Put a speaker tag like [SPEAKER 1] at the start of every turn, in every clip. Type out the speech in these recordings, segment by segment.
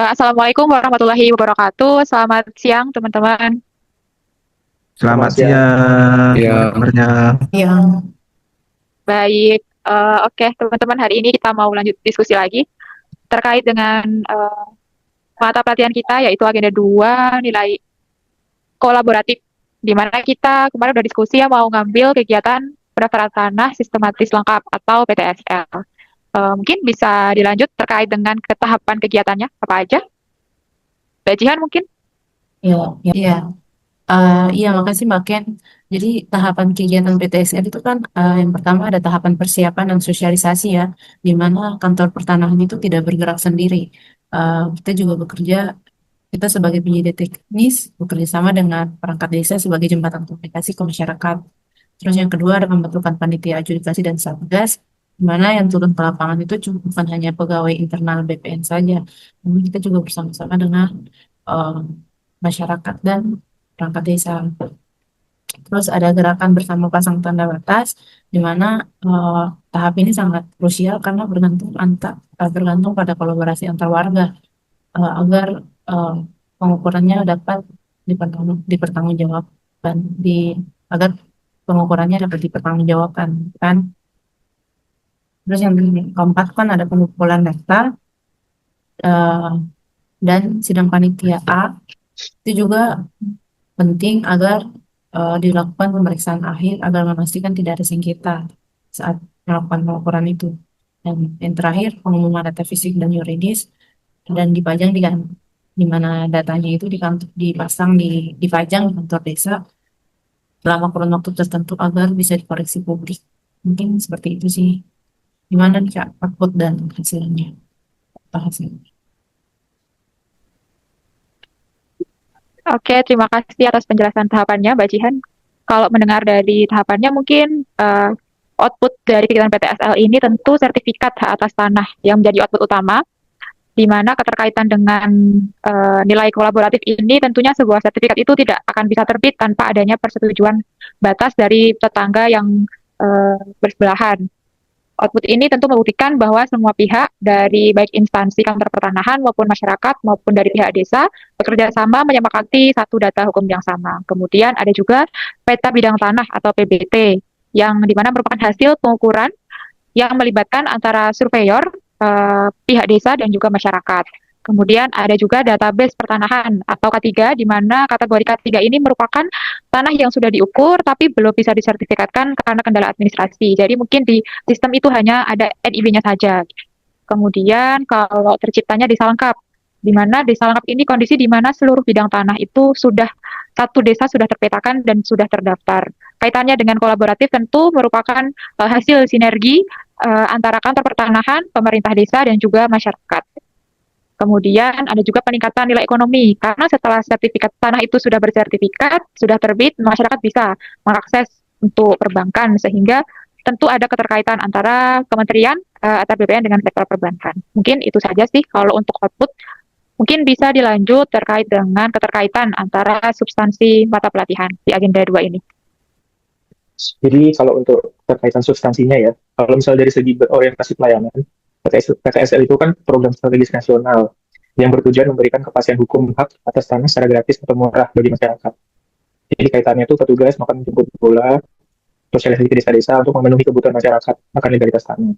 [SPEAKER 1] Assalamualaikum warahmatullahi wabarakatuh. Selamat siang, teman-teman.
[SPEAKER 2] Selamat
[SPEAKER 3] Selamat siang.
[SPEAKER 2] siang, gimana
[SPEAKER 3] Ya,
[SPEAKER 2] kabarnya?
[SPEAKER 4] Ya,
[SPEAKER 1] Baik, oke, teman-teman. Hari ini kita mau lanjut diskusi lagi terkait dengan mata pelatihan kita, yaitu agenda 2 nilai kolaboratif, di mana kita kemarin udah diskusi ya mau ngambil kegiatan pendaftaran tanah sistematis lengkap atau PTSL. Mungkin bisa dilanjut terkait dengan ketahapan kegiatannya, apa aja? Mbak Jihan mungkin?
[SPEAKER 4] ya, ya. Iya, makasih Mbak Ken. Jadi tahapan kegiatan PTSL itu kan yang pertama ada tahapan persiapan dan sosialisasi ya, di mana kantor pertanahan itu tidak bergerak sendiri. Kita juga bekerja, kita sebagai penyedia teknis bekerja sama dengan perangkat desa sebagai jembatan komunikasi ke masyarakat. Terus yang kedua ada pembentukan panitia adjudikasi dan satgas, di mana yang turun ke lapangan itu bukan hanya pegawai internal BPN saja, namun kita juga bersama-sama dengan eh, masyarakat dan perangkat desa. Terus ada gerakan bersama pasang tanda batas, di mana eh, tahap ini sangat krusial karena bergantung pada kolaborasi antar warga agar eh, pengukurannya dapat dipertanggungjawabkan di agar pengukurannya dapat dipertanggungjawabkan kan. Terus yang keempat kan ada pengumpulan data eh, dan sidang panitia A itu juga penting agar dilakukan pemeriksaan akhir agar memastikan tidak ada sengketa saat melakukan pengukuran itu. Dan yang terakhir pengumuman data fisik dan yuridis dan dipajang di mana datanya itu dipasang dipajang di kantor desa selama kurun waktu tertentu agar bisa dikoreksi publik. Mungkin seperti itu sih. Gimana nih Kak, output dan hasilnya? Apa hasilnya?
[SPEAKER 1] Oke, terima kasih atas penjelasan tahapannya, Mbak Jihan. Kalau mendengar dari tahapannya, mungkin output dari kegiatan PTSL ini tentu sertifikat hak atas tanah yang menjadi output utama, di mana keterkaitan dengan nilai kolaboratif ini tentunya sebuah sertifikat itu tidak akan bisa terbit tanpa adanya persetujuan batas dari tetangga yang bersebelahan. Output ini tentu membuktikan bahwa semua pihak dari baik instansi kantor pertanahan maupun masyarakat maupun dari pihak desa bekerja sama menyepakati satu data hukum yang sama. Kemudian ada juga peta bidang tanah atau PBT yang dimana merupakan hasil pengukuran yang melibatkan antara surveyor, pihak desa dan juga masyarakat. Kemudian ada juga database pertanahan atau K3, di mana kategori K3 ini merupakan tanah yang sudah diukur tapi belum bisa disertifikatkan karena kendala administrasi. Jadi mungkin di sistem itu hanya ada NIB-nya saja. Kemudian kalau terciptanya desa lengkap, di mana desa lengkap ini kondisi di mana seluruh bidang tanah itu sudah satu desa sudah terpetakan dan sudah terdaftar. Kaitannya dengan kolaboratif tentu merupakan hasil sinergi antara kantor pertanahan, pemerintah desa, dan juga masyarakat. Kemudian ada juga peningkatan nilai ekonomi, karena setelah sertifikat tanah itu sudah bersertifikat, sudah terbit, masyarakat bisa mengakses untuk perbankan, sehingga tentu ada keterkaitan antara kementerian atau BPN dengan sektor perbankan. Mungkin itu saja sih kalau untuk output. Mungkin bisa dilanjut terkait dengan keterkaitan antara substansi mata pelatihan di agenda 2 ini.
[SPEAKER 3] Jadi kalau untuk terkaitan substansinya ya, kalau misalnya dari segi berorientasi pelayanan, PTSL itu kan program strategis nasional yang bertujuan memberikan kepastian hukum hak atas tanah secara gratis atau murah bagi masyarakat. Jadi kaitannya itu petugas melakukan jemput bola, sosialisasi ke desa-desa untuk memenuhi kebutuhan masyarakat akan legalitas tanah.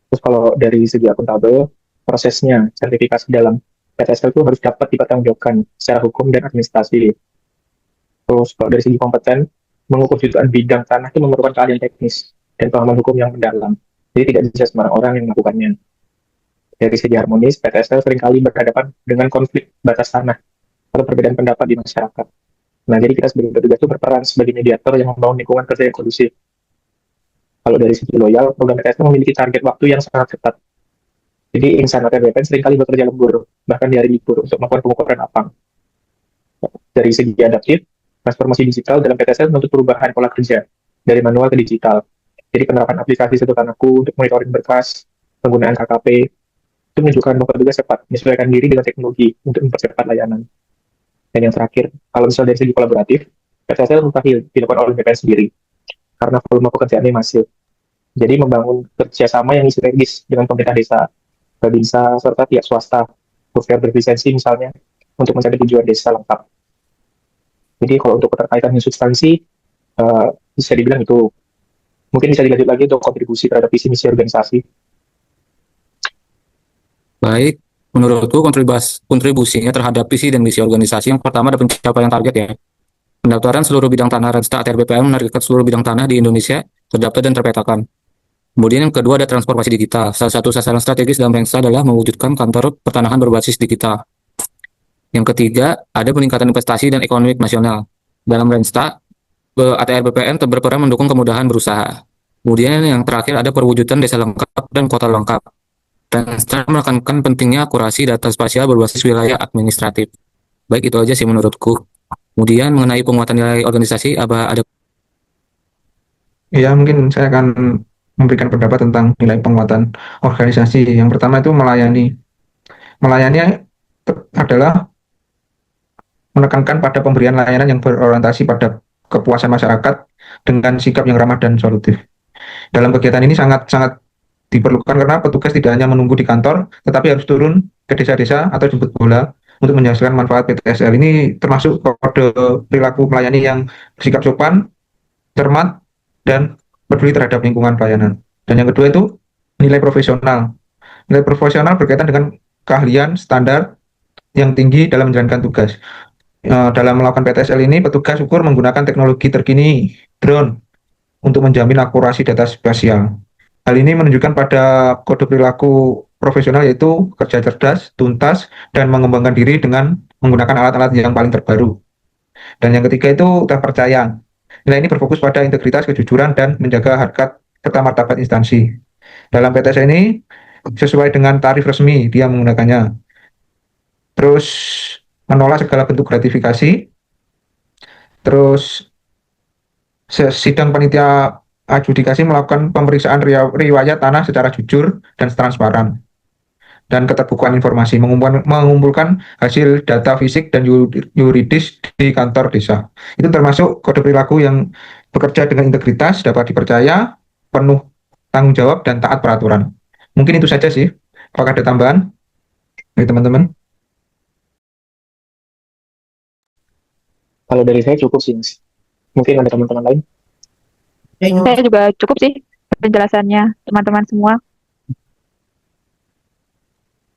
[SPEAKER 3] Terus kalau dari segi akuntabel, prosesnya sertifikasi dalam PTSL itu harus dapat dipertanggungjawabkan secara hukum dan administrasi. Terus kalau dari segi kompeten, mengukur jutaan bidang tanah itu memerlukan keahlian teknis dan pemahaman hukum yang mendalam. Jadi tidak bisa sembarang orang yang melakukannya. Dari segi harmonis, PTSL seringkali berhadapan dengan konflik batas tanah atau perbedaan pendapat di masyarakat. Nah, jadi kita sebagai petugas itu berperan sebagai mediator yang membangun lingkungan kerja yang kondusif. Kalau dari segi loyal, program PTSL memiliki target waktu yang sangat ketat. Jadi insan atau BPN seringkali bekerja lembur, bahkan di hari libur untuk melakukan pengukuran lapang. Dari segi adaptif, transformasi digital dalam PTSL menuntut perubahan pola kerja dari manual ke digital. Jadi penerapan aplikasi satu tanahku untuk monitoring berkas, penggunaan KKP, itu menunjukkan bahwa petugas cepat menyesuaikan diri dengan teknologi untuk mempercepat layanan. Dan yang terakhir, kalau misalnya dari segi kolaboratif, PTSL mustahil dilakukan oleh BPN sendiri, karena volume pekerjaannya masif. Jadi membangun kerjasama yang sinergis dengan pemerintah desa, babinsa, serta pihak swasta welfare berlisensi misalnya, untuk mencapai tujuan desa lengkap. Jadi kalau untuk keterkaitan dengan substansi, bisa dibilang itu. Mungkin bisa dilanjut lagi untuk kontribusi terhadap visi misi organisasi.
[SPEAKER 2] Baik, menurutku kontribusinya terhadap visi dan misi organisasi yang pertama ada pencapaian target ya. Pendaftaran seluruh bidang tanah Renstra ATR BPM menargetkan seluruh bidang tanah di Indonesia terdaftar dan terpetakan. Kemudian yang kedua ada transformasi digital. Salah satu sasaran strategis dalam Renstra adalah mewujudkan kantor pertanahan berbasis digital. Yang ketiga, ada peningkatan investasi dan ekonomi nasional. Dalam Renstra, ATR BPN berperan mendukung kemudahan berusaha. Kemudian yang terakhir ada perwujudan desa lengkap dan kota lengkap. Renstra menekankan pentingnya akurasi data spasial berbasis wilayah administratif. Baik, itu aja sih menurutku. Kemudian mengenai penguatan nilai organisasi, ada
[SPEAKER 5] Ya, mungkin saya akan memberikan pendapat tentang nilai penguatan organisasi. Yang pertama itu melayani. Melayani adalah menekankan pada pemberian layanan yang berorientasi pada kepuasan masyarakat dengan sikap yang ramah dan solutif. Dalam kegiatan ini sangat-sangat diperlukan karena petugas tidak hanya menunggu di kantor, tetapi harus turun ke desa-desa atau jemput bola untuk menjelaskan manfaat PTSL. Ini termasuk kode perilaku melayani yang bersikap sopan, cermat, dan peduli terhadap lingkungan pelayanan. Dan yang kedua itu nilai profesional. Nilai profesional berkaitan dengan keahlian standar yang tinggi dalam menjalankan tugas. Dalam melakukan PTSL ini, petugas ukur menggunakan teknologi terkini, drone, untuk menjamin akurasi data spasial. Hal ini menunjukkan pada kode perilaku profesional yaitu kerja cerdas, tuntas, dan mengembangkan diri dengan menggunakan alat-alat yang paling terbaru. Dan yang ketiga itu terpercaya. Nilai ini berfokus pada integritas, kejujuran, dan menjaga harkat serta martabat instansi. Dalam PTS ini, sesuai dengan tarif resmi dia menggunakannya. Terus menolak segala bentuk gratifikasi. Terus sidang panitia adjudikasi melakukan pemeriksaan riwayat tanah secara jujur dan transparan. Dan keterbukaan informasi, mengumpulkan hasil data fisik dan yuridis di kantor desa. Itu termasuk kode perilaku yang bekerja dengan integritas, dapat dipercaya, penuh tanggung jawab, dan taat peraturan. Mungkin itu saja sih. Apakah ada tambahan dari teman-teman?
[SPEAKER 3] Kalau dari saya cukup sih, Mas. Mungkin ada teman-teman lain.
[SPEAKER 1] Saya juga cukup sih penjelasannya teman-teman semua.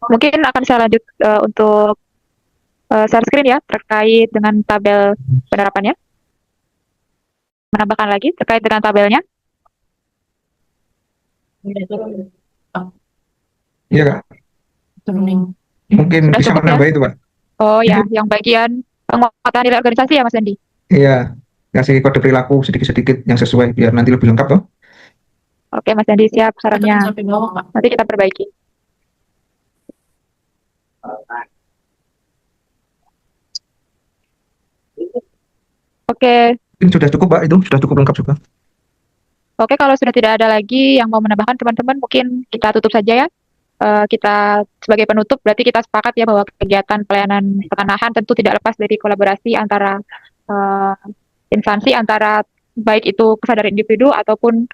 [SPEAKER 1] Mungkin akan saya lanjut untuk share screen ya terkait dengan tabel penerapannya. Menambahkan lagi terkait dengan tabelnya.
[SPEAKER 5] Iya, Kak.
[SPEAKER 4] Turunin.
[SPEAKER 5] Mungkin
[SPEAKER 1] Sudah
[SPEAKER 5] bisa
[SPEAKER 1] cukup ya?
[SPEAKER 5] menambah itu, Pak.
[SPEAKER 1] Oh ya, yang bagian penguatan nilai organisasi ya Mas Andi.
[SPEAKER 5] Iya, kasih kode perilaku sedikit-sedikit yang sesuai biar nanti lebih lengkap, toh.
[SPEAKER 1] Oke Mas Andi, siap
[SPEAKER 4] Tekan
[SPEAKER 1] sarannya.
[SPEAKER 4] sampai bawah, Kak.
[SPEAKER 1] Nanti kita perbaiki. Oke,
[SPEAKER 5] Mungkin sudah cukup, Pak, itu sudah cukup lengkap juga.
[SPEAKER 1] oke kalau sudah tidak ada lagi yang mau menambahkan teman-teman, mungkin kita tutup saja ya. Kita sebagai penutup berarti kita sepakat ya bahwa kegiatan pelayanan pertanahan tentu tidak lepas dari kolaborasi antara instansi, antara baik itu kesadaran individu ataupun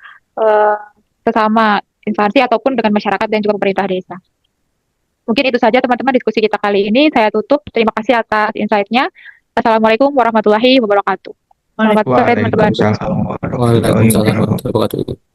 [SPEAKER 1] sesama instansi ataupun dengan masyarakat dan juga pemerintah desa. Mungkin itu saja teman-teman diskusi kita kali ini. Saya tutup. Terima kasih atas insight-nya. Assalamualaikum warahmatullahi wabarakatuh. Selamat sore teman-teman.
[SPEAKER 5] Waalaikumsalam warahmatullahi
[SPEAKER 2] Waalaikumsalam
[SPEAKER 5] wabarakatuh.
[SPEAKER 2] warahmatullahi wabarakatuh.